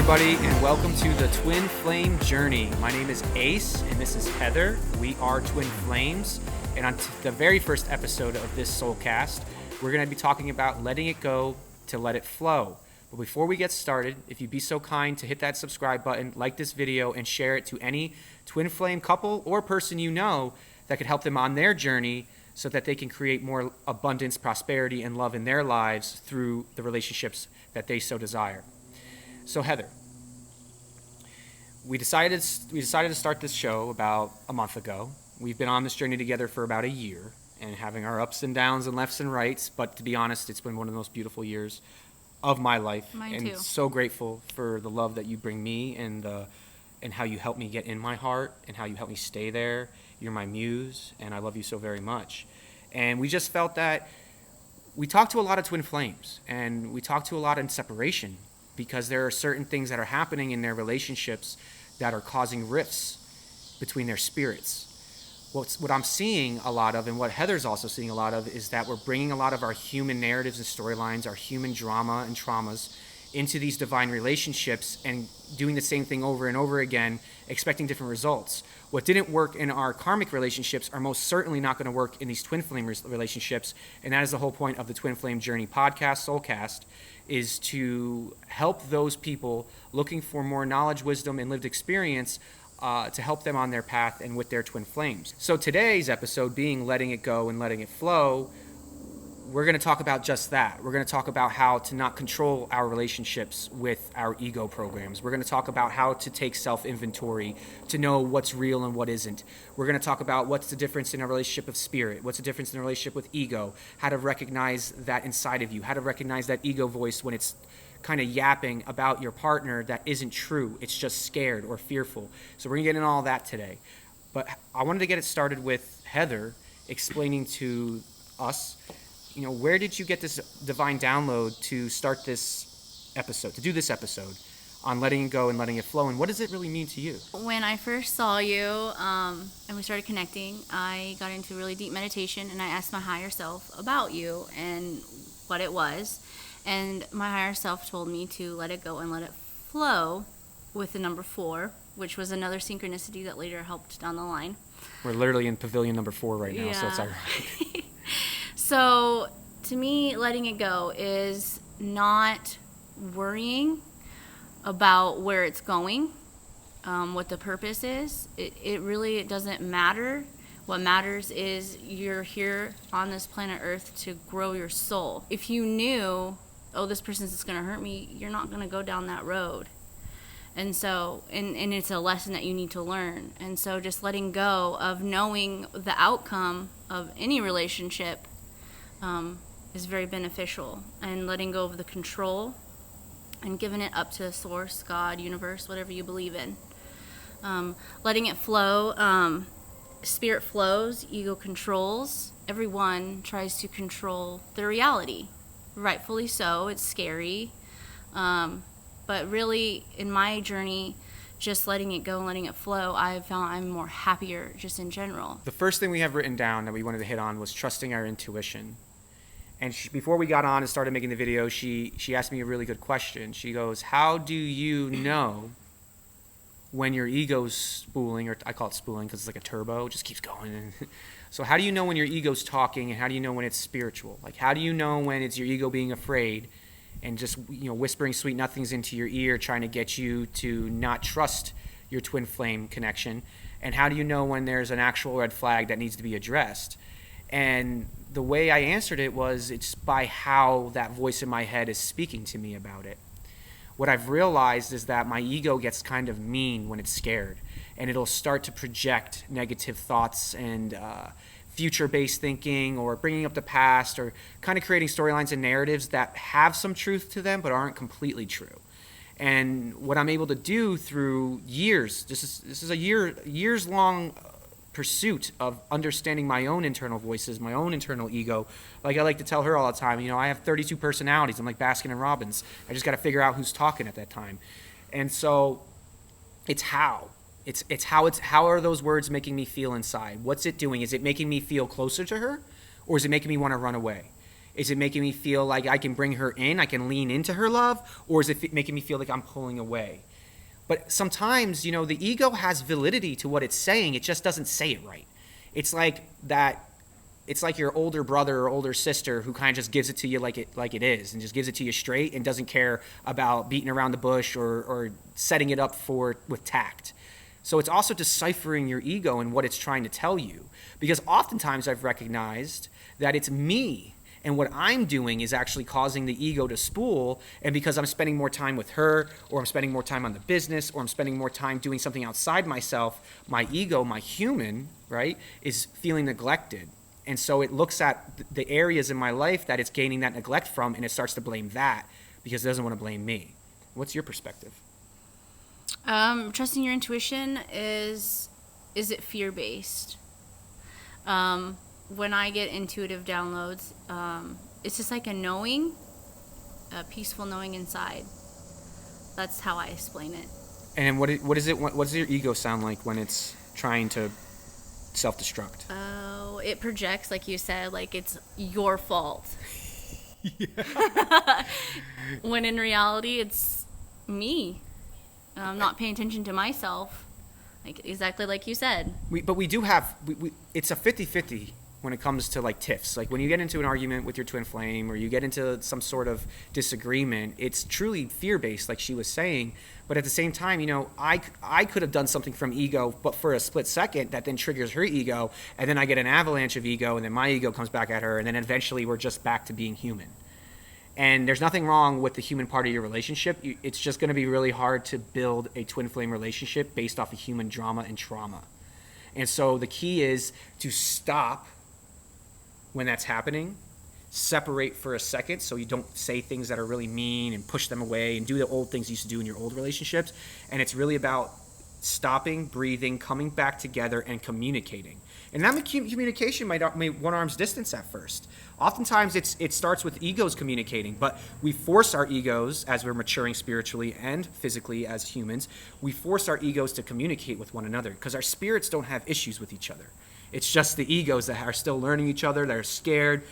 everybody, and welcome to the Twin Flame Journey. My name is Ace, and this is Heather. We are Twin Flames, and on the very first episode of this Soulcast, we're going to be talking about letting it go to let it flow. But before we get started, if you'd be so kind to hit that subscribe button, like this video, and share it to any Twin Flame couple or person you know that could help them on their journey so that they can create more abundance, prosperity, and love in their lives through the relationships that they so desire. So Heather, we decided to start this show about a month ago. We've been on this journey together for about a year and having our ups and downs and lefts and rights, but to be honest, it's been one of the most beautiful years of my life. Mine and too. So grateful for the love that you bring me and how you help me get in my heart and how you help me stay there. You're my muse, and I love you so very much. And we just felt that we talked to a lot of twin flames, and we talked to a lot in separation, because there are certain things that are happening in their relationships that are causing rifts between their spirits. What I'm seeing a lot of, and what Heather's also seeing a lot of, is that we're bringing a lot of our human narratives and storylines, our human drama and traumas, into these divine relationships and doing the same thing over and over again, expecting different results. What didn't work in our karmic relationships are most certainly not going to work in these twin flame relationships, and that is the whole point of the Twin Flame Journey podcast, Soulcast, is to help those people looking for more knowledge, wisdom, and lived experience to help them on their path and with their twin flames. So today's episode being letting it go and letting it flow, we're going to talk about just that. We're going to talk about how to not control our relationships with our ego programs. We're going to talk about how to take self-inventory to know what's real and what isn't. We're going to talk about what's the difference in a relationship of spirit, what's the difference in a relationship with ego, how to recognize that inside of you, how to recognize that ego voice when it's kind of yapping about your partner that isn't true. It's just scared or fearful. So we're going to get into all that today. But I wanted to get it started with Heather explaining to us, where did you get this divine download to start this episode, to do this episode on letting it go and letting it flow, and what does it really mean to you? When I first saw you and we started connecting, I got into really deep meditation, and I asked my higher self about you and what it was, and my higher self told me to let it go and let it flow with the number 4, which was another synchronicity that later helped down the line. We're literally in pavilion number 4 right now, so it's ironic. So, to me, letting it go is not worrying about where it's going, what the purpose is. It really doesn't matter. What matters is you're here on this planet Earth to grow your soul. If you knew, this person's just going to hurt me, you're not going to go down that road. And so, and it's a lesson that you need to learn. And so just letting go of knowing the outcome of any relationship is very beneficial, and letting go of the control and giving it up to source, God, universe, whatever you believe in. Letting it flow, spirit flows, ego controls. Everyone tries to control their reality. Rightfully so, it's scary. But really, in my journey, just letting it go and letting it flow, I found I'm more happier just in general. The first thing we have written down that we wanted to hit on was trusting our intuition. And before we got on and started making the video, she asked me a really good question. She goes, how do you know when your ego's spooling, or I call it spooling because it's like a turbo, it just keeps going. So how do you know when your ego's talking, and how do you know when it's spiritual? Like, how do you know when it's your ego being afraid and just whispering sweet nothings into your ear, trying to get you to not trust your twin flame connection? And how do you know when there's an actual red flag that needs to be addressed? And the way I answered it was, it's by how that voice in my head is speaking to me about it. What I've realized is that my ego gets kind of mean when it's scared, and it'll start to project negative thoughts and future-based thinking, or bringing up the past, or kind of creating storylines and narratives that have some truth to them but aren't completely true. And what I'm able to do through years, this is a years-long pursuit of understanding my own internal voices, my own internal ego. Like I like to tell her all the time, I have 32 personalities. I'm like Baskin and Robbins. I just got to figure out who's talking at that time. And so it's how are those words making me feel inside? What's it doing? Is it making me feel closer to her, or is it making me want to run away? Is it making me feel like I can bring her in, I can lean into her love, or is it making me feel like I'm pulling away? But sometimes, the ego has validity to what it's saying. It just doesn't say it right. It's like that. It's like your older brother or older sister who kind of just gives it to you like it is, and just gives it to you straight and doesn't care about beating around the bush or setting it up with tact. So it's also deciphering your ego and what it's trying to tell you. Because oftentimes I've recognized that it's me, and what I'm doing is actually causing the ego to spool, and because I'm spending more time with her, or I'm spending more time on the business, or I'm spending more time doing something outside myself, my ego, my human, right, is feeling neglected. And so it looks at the areas in my life that it's gaining that neglect from, and it starts to blame that because it doesn't want to blame me. What's your perspective? Trusting your intuition is it fear-based? When I get intuitive downloads, it's just like a knowing, a peaceful knowing inside. That's how I explain it. And what is it? What does your ego sound like when it's trying to self-destruct? Oh, it projects, like you said, like it's your fault. When in reality, it's me. I'm not paying attention to myself, exactly like you said. But we do have, it's a 50-50 when it comes to like tiffs. Like when you get into an argument with your twin flame, or you get into some sort of disagreement, it's truly fear-based, like she was saying. But at the same time, I could have done something from ego, but for a split second that then triggers her ego, and then I get an avalanche of ego, and then my ego comes back at her, and then eventually we're just back to being human. And there's nothing wrong with the human part of your relationship. It's just going to be really hard to build a twin flame relationship based off of human drama and trauma. And so the key is to stop when that's happening, separate for a second so you don't say things that are really mean and push them away and do the old things you used to do in your old relationships. And it's really about stopping, breathing, coming back together, and communicating. And that communication might one arm's distance at first. Oftentimes it starts with egos communicating, but we force our egos, as we're maturing spiritually and physically as humans, we force our egos to communicate with one another because our spirits don't have issues with each other. It's just the egos that are still learning each other, that are scared,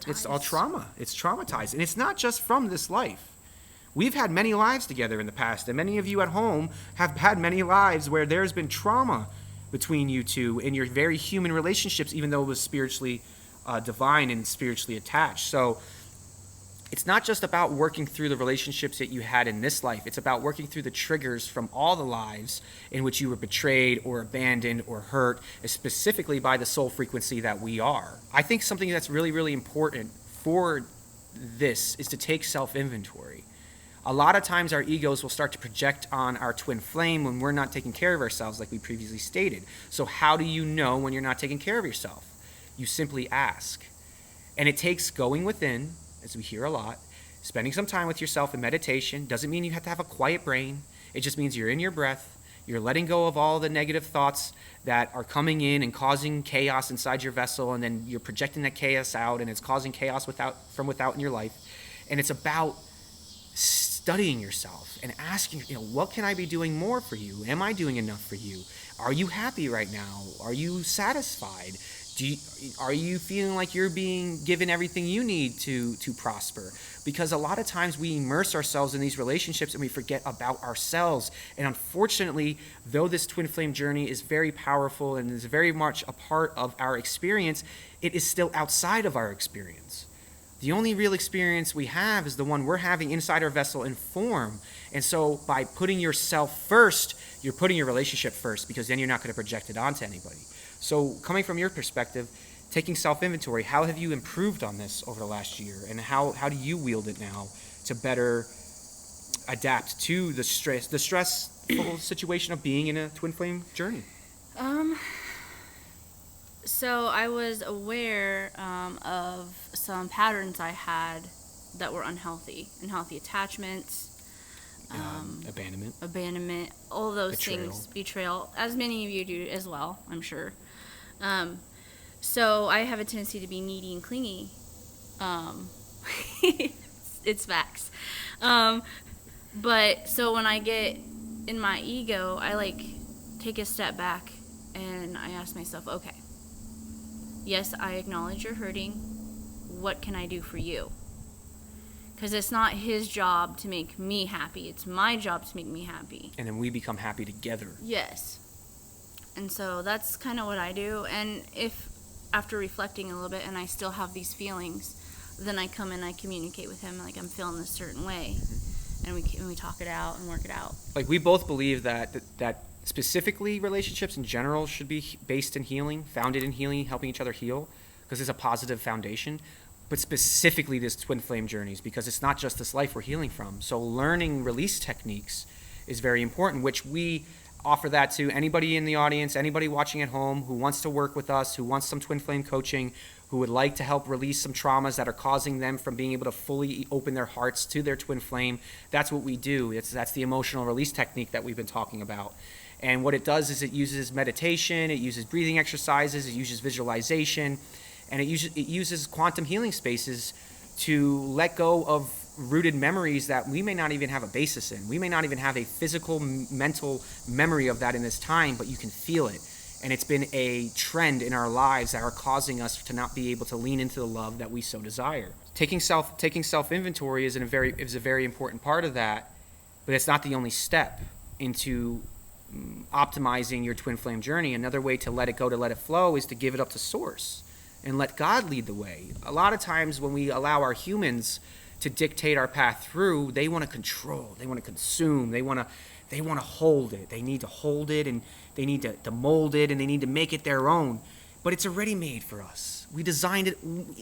it's all trauma. It's traumatized. And it's not just from this life. We've had many lives together in the past, and many of you at home have had many lives where there's been trauma between you two in your very human relationships, even though it was spiritually divine and spiritually attached. So it's not just about working through the relationships that you had in this life. It's about working through the triggers from all the lives in which you were betrayed or abandoned or hurt, specifically by the soul frequency that we are. I think something that's really, really important for this is to take self-inventory. A lot of times our egos will start to project on our twin flame when we're not taking care of ourselves, like we previously stated. So how do you know when you're not taking care of yourself? You simply ask. And it takes going within, as we hear a lot, spending some time with yourself in meditation. Doesn't mean you have to have a quiet brain. It just means you're in your breath. You're letting go of all the negative thoughts that are coming in and causing chaos inside your vessel, and then you're projecting that chaos out, and it's causing chaos from without in your life. And it's about studying yourself and asking, what can I be doing more for you? Am I doing enough for you? Are you happy right now? Are you satisfied? Are you feeling like you're being given everything you need to prosper? Because a lot of times we immerse ourselves in these relationships and we forget about ourselves. And unfortunately, though this twin flame journey is very powerful and is very much a part of our experience, it is still outside of our experience. The only real experience we have is the one we're having inside our vessel in form. And so by putting yourself first, you're putting your relationship first, because then you're not going to project it onto anybody. So coming from your perspective, taking self-inventory, how have you improved on this over the last year? And how do you wield it now to better adapt to the stressful situation of being in a twin flame journey? So I was aware of some patterns I had that were unhealthy attachments, abandonment, all those things, betrayal, as many of you do as well, I'm sure. So I have a tendency to be needy and clingy. It's facts. But so when I get in my ego, I take a step back and I ask myself, okay, yes, I acknowledge you're hurting. what can I do for you? Because it's not his job to make me happy. It's my job to make me happy. And then we become happy together. Yes. And so that's kind of what I do. And if after reflecting a little bit and I still have these feelings, then I come and I communicate with him like I'm feeling a certain way. And we talk it out and work it out. Like, we both believe that specifically relationships in general should be based in healing, founded in healing, helping each other heal, because it's a positive foundation. But specifically this twin flame journeys, because it's not just this life we're healing from. So learning release techniques is very important, which we offer that to anybody in the audience, anybody watching at home who wants to work with us, who wants some twin flame coaching, who would like to help release some traumas that are causing them from being able to fully open their hearts to their twin flame. That's what we do. That's the emotional release technique that we've been talking about. And what it does is it uses meditation, it uses breathing exercises, it uses visualization, and it uses quantum healing spaces to let go of rooted memories that we may not even have a basis in. We may not even have a physical, mental memory of that in this time, but you can feel it. And it's been a trend in our lives that are causing us to not be able to lean into the love that we so desire. Taking self-inventory is a very important part of that, but it's not the only step into optimizing your twin flame journey. Another way to let it go, to let it flow, is to give it up to Source and let God lead the way. A lot of times when we allow our humans to dictate our path through, they want to control, they want to consume, they want to hold it. They need to hold it, and they need to mold it, and they need to make it their own. But it's already made for us. We designed it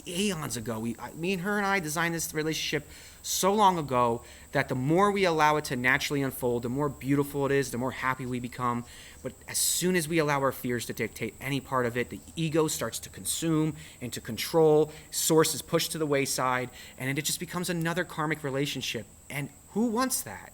eons ago. Me and her and I designed this relationship so long ago that the more we allow it to naturally unfold, the more beautiful it is, the more happy we become. But as soon as we allow our fears to dictate any part of it, the ego starts to consume and to control. Source is pushed to the wayside, and it just becomes another karmic relationship. And who wants that?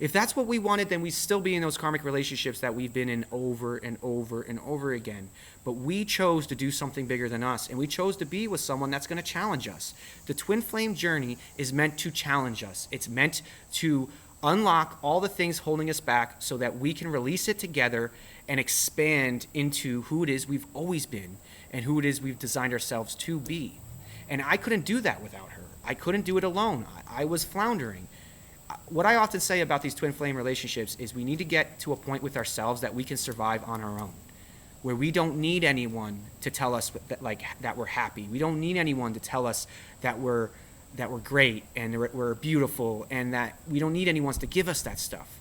If that's what we wanted, then we'd still be in those karmic relationships that we've been in over and over and over again. But we chose to do something bigger than us, and we chose to be with someone that's going to challenge us. The twin flame journey is meant to challenge us. It's meant to unlock all the things holding us back so that we can release it together and expand into who it is we've always been and who it is we've designed ourselves to be. And I couldn't do that without her. I couldn't do it alone. I was floundering. What I often say about these twin flame relationships is we need to get to a point with ourselves that we can survive on our own, where we don't need anyone to tell us that we're happy. We don't need anyone to tell us that we're great and we're beautiful, and that we don't need anyone to give us that stuff.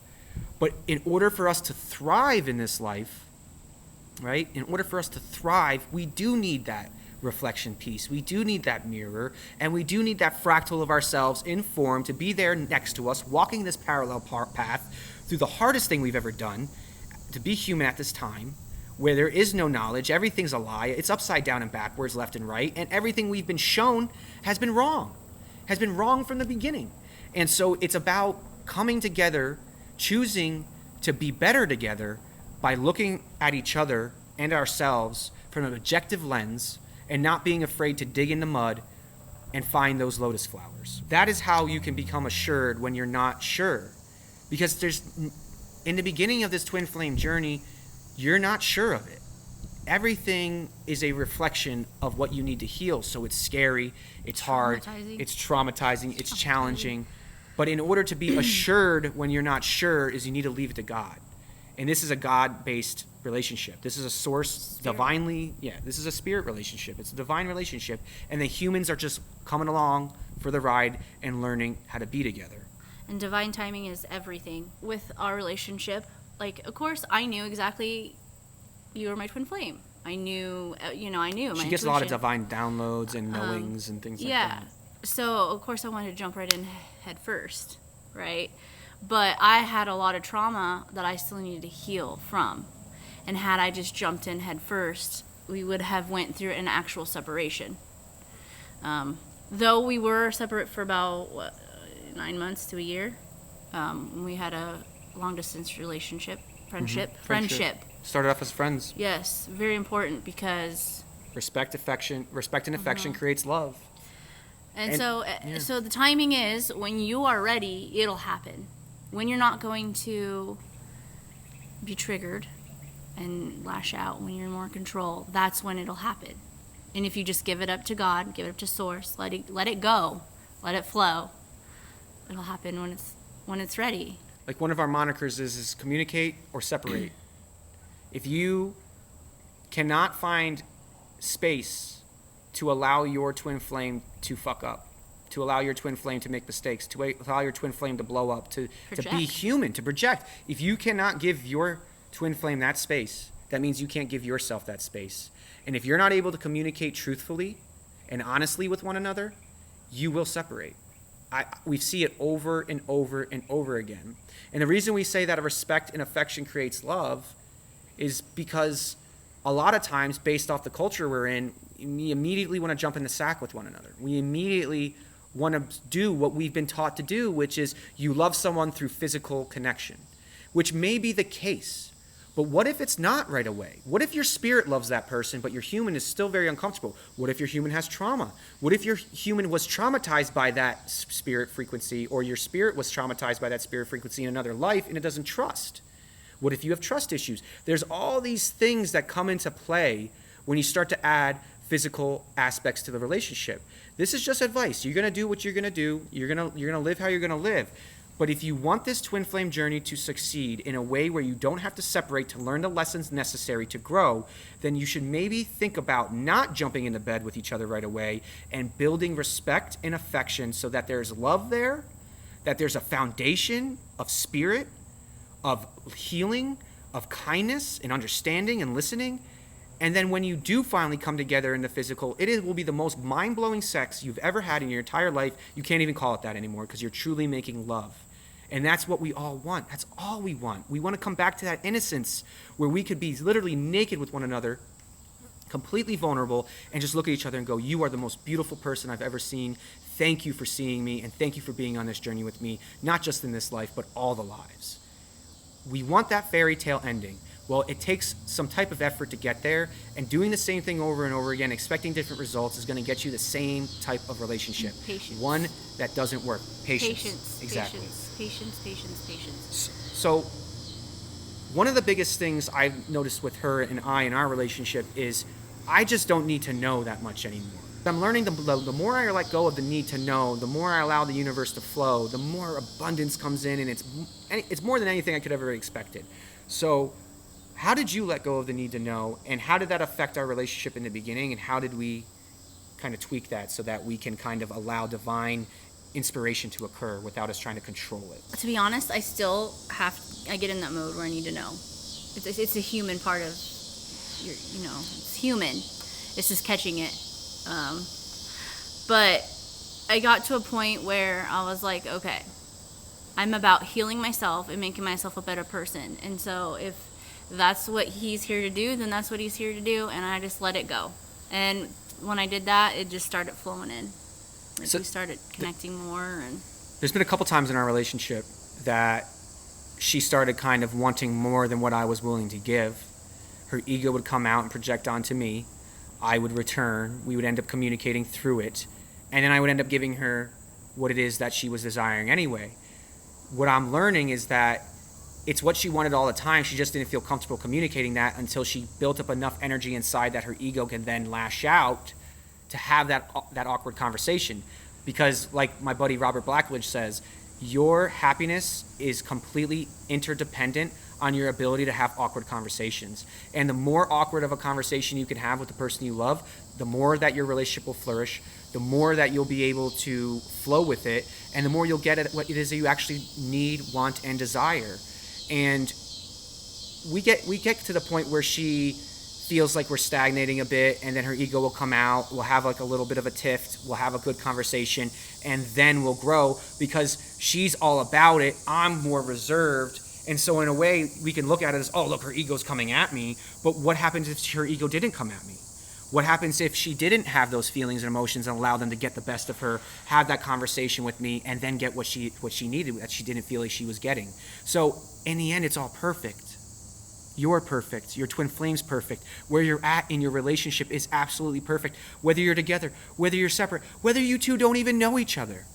But in order for us to thrive in this life, right? In order for us to thrive, we do need that reflection piece. We do need that mirror, and we do need that fractal of ourselves in form to be there next to us, walking this parallel path through the hardest thing we've ever done, to be human at this time, where there is no knowledge, everything's a lie, it's upside down and backwards, left and right, and everything we've been shown has been wrong from the beginning. And so it's about coming together, choosing to be better together by looking at each other and ourselves from an objective lens, and not being afraid to dig in the mud and find those lotus flowers. That is how you can become assured when you're not sure. Because in the beginning of this twin flame journey, you're not sure of it. Everything is a reflection of what you need to heal. So it's scary, it's hard, it's traumatizing, it's challenging. But in order to be assured when you're not sure, is you need to leave it to God. And this is a God-based relationship. This is a source, this is a spirit relationship. It's a divine relationship. And the humans are just coming along for the ride and learning how to be together. And divine timing is everything with our relationship. Like, of course, I knew exactly you were my twin flame. I knew. She gets a lot of divine downloads and knowings and things like that. Yeah. So, of course, I wanted to jump right in head first, right? But I had a lot of trauma that I still needed to heal from. And had I just jumped in head first, we would have went through an actual separation. Though we were separate for about 9 months to a year, we had a long-distance relationship, friendship. Started off as friends. Yes, very important, because respect and affection creates love. And so the timing is when you are ready, it'll happen. When you're not going to be triggered and lash out, when you're in more control, that's when it'll happen. And if you just give it up to God, give it up to Source, let it go, let it flow, it'll happen when it's ready. Like one of our monikers is communicate or separate. If you cannot find space to allow your twin flame to fuck up, to allow your twin flame to make mistakes, to allow your twin flame to blow up, to be human, to project. If you cannot give your twin flame that space, that means you can't give yourself that space. And if you're not able to communicate truthfully and honestly with one another, you will separate. We see it over and over and over again. And the reason we say that respect and affection creates love is because a lot of times, based off the culture we're in, we immediately want to jump in the sack with one another. We immediately want to do what we've been taught to do, which is you love someone through physical connection, which may be the case. But what if it's not right away? What if your spirit loves that person, but your human is still very uncomfortable? What if your human has trauma? What if your human was traumatized by that spirit frequency, or your spirit was traumatized by that spirit frequency in another life and it doesn't trust? What if you have trust issues? There's all these things that come into play when you start to add physical aspects to the relationship. This is just advice. You're going to do what you're going to do. You're going to live how you're going to live. But if you want this twin flame journey to succeed in a way where you don't have to separate to learn the lessons necessary to grow, then you should maybe think about not jumping into bed with each other right away and building respect and affection so that there's love there, that there's a foundation of spirit, of healing, of kindness and understanding and listening. And then when you do finally come together in the physical, will be the most mind-blowing sex you've ever had in your entire life. You can't even call it that anymore because you're truly making love. And that's what we all want. That's all we want. We want to come back to that innocence where we could be literally naked with one another, completely vulnerable, and just look at each other and go, you are the most beautiful person I've ever seen. Thank you for seeing me, and thank you for being on this journey with me, not just in this life, but all the lives. We want that fairy tale ending. Well, it takes some type of effort to get there, and doing the same thing over and over again, expecting different results, is going to get you the same type of relationship. Patience. One that doesn't work. Patience. Exactly. Patience. So, one of the biggest things I've noticed with her and I in our relationship is I just don't need to know that much anymore. I'm learning the more I let go of the need to know, the more I allow the universe to flow, the more abundance comes in, and it's more than anything I could ever have expected. So, how did you let go of the need to know, and how did that affect our relationship in the beginning, and how did we kind of tweak that so that we can kind of allow divine inspiration to occur without us trying to control it? To be honest, I get in that mode where I need to know. It's a human part of it's human. It's just catching it. But I got to a point where I was like, okay, I'm about healing myself and making myself a better person. And so if that's what he's here to do, then that's what he's here to do, and I just let it go. And when I did that, it just started flowing in. We started connecting more. And there's been a couple times in our relationship that she started kind of wanting more than what I was willing to give. Her ego would come out and project onto me. I would return. We would end up communicating through it. And then I would end up giving her what it is that she was desiring anyway. What I'm learning is that it's what she wanted all the time. She just didn't feel comfortable communicating that until she built up enough energy inside that her ego can then lash out to have that awkward conversation. Because like my buddy Robert Blackledge says, your happiness is completely interdependent on your ability to have awkward conversations. And the more awkward of a conversation you can have with the person you love, the more that your relationship will flourish, the more that you'll be able to flow with it, and the more you'll get at what it is that you actually need, want, and desire. And we get to the point where she feels like we're stagnating a bit, and then her ego will come out, we'll have like a little bit of a tiff, we'll have a good conversation, and then we'll grow because she's all about it, I'm more reserved. And so in a way, we can look at it as, oh, look, her ego's coming at me. But what happens if her ego didn't come at me? What happens if she didn't have those feelings and emotions and allow them to get the best of her, have that conversation with me, and then get what she needed that she didn't feel like she was getting? So in the end, it's all perfect. You're perfect. Your twin flame's perfect. Where you're at in your relationship is absolutely perfect. Whether you're together, whether you're separate, whether you two don't even know each other.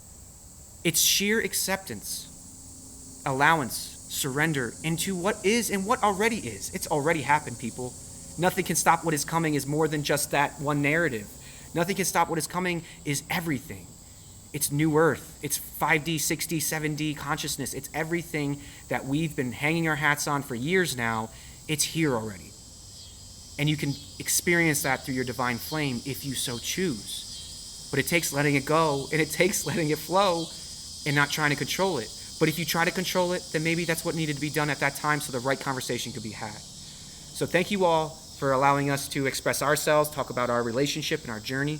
It's sheer acceptance, allowance, surrender into what is and what already is. It's already happened, people. Nothing can stop what is coming is more than just that one narrative. Nothing can stop what is coming is everything. It's new earth. It's 5D, 6D, 7D consciousness. It's everything that we've been hanging our hats on for years now. It's here already. And you can experience that through your divine flame if you so choose. But it takes letting it go, and it takes letting it flow and not trying to control it. But if you try to control it, then maybe that's what needed to be done at that time so the right conversation could be had. So thank you all for allowing us to express ourselves, talk about our relationship and our journey.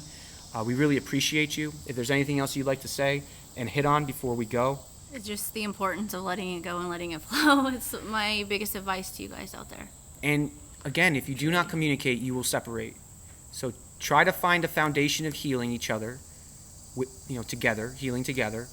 We really appreciate you. If there's anything else you'd like to say and hit on before we go. It's just the importance of letting it go and letting it flow. It's my biggest advice to you guys out there. And again, if you do not communicate, you will separate. So try to find a foundation of healing each other, together, healing together.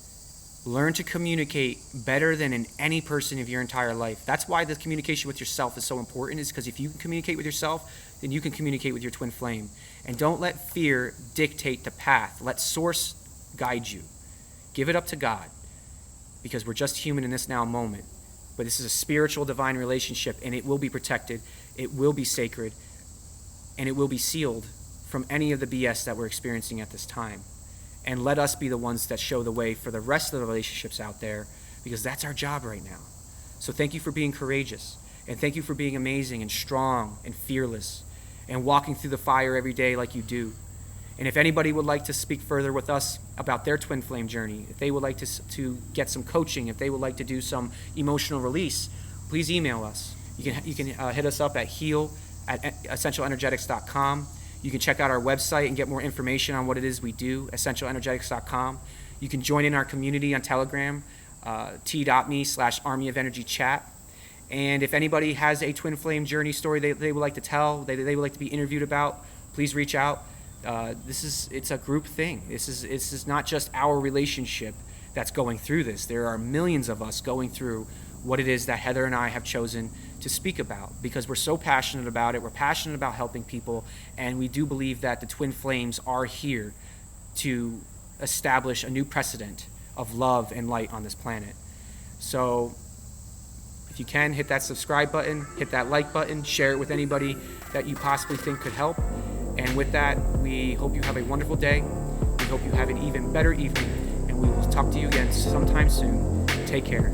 Learn to communicate better than in any person of your entire life. That's why the communication with yourself is so important, is because if you can communicate with yourself, then you can communicate with your twin flame. And don't let fear dictate the path. Let source guide you. Give it up to God, because we're just human in this now moment. But this is a spiritual divine relationship, and it will be protected, it will be sacred, and it will be sealed from any of the BS that we're experiencing at this time. And let us be the ones that show the way for the rest of the relationships out there, because that's our job right now. So thank you for being courageous, and thank you for being amazing and strong and fearless and walking through the fire every day like you do. And if anybody would like to speak further with us about their twin flame journey, if they would like to get some coaching, if they would like to do some emotional release, please email us. You can hit us up at heal@essentialenergetics.com. You can check out our website and get more information on what it is we do, essentialenergetics.com. You can join in our community on Telegram, t.me/armyofenergychat. And if anybody has a twin flame journey story they would like to tell, they would like to be interviewed about, please reach out. It's a group thing. This is not just our relationship that's going through this. There are millions of us going through what it is that Heather and I have chosen to speak about, because we're so passionate about it. We're passionate about helping people, and we do believe that the twin flames are here to establish a new precedent of love and light on this planet. So if you can, hit that subscribe button, hit that like button, share it with anybody that you possibly think could help. And with that, we hope you have a wonderful day. We hope you have an even better evening, and we will talk to you again sometime soon. Take care.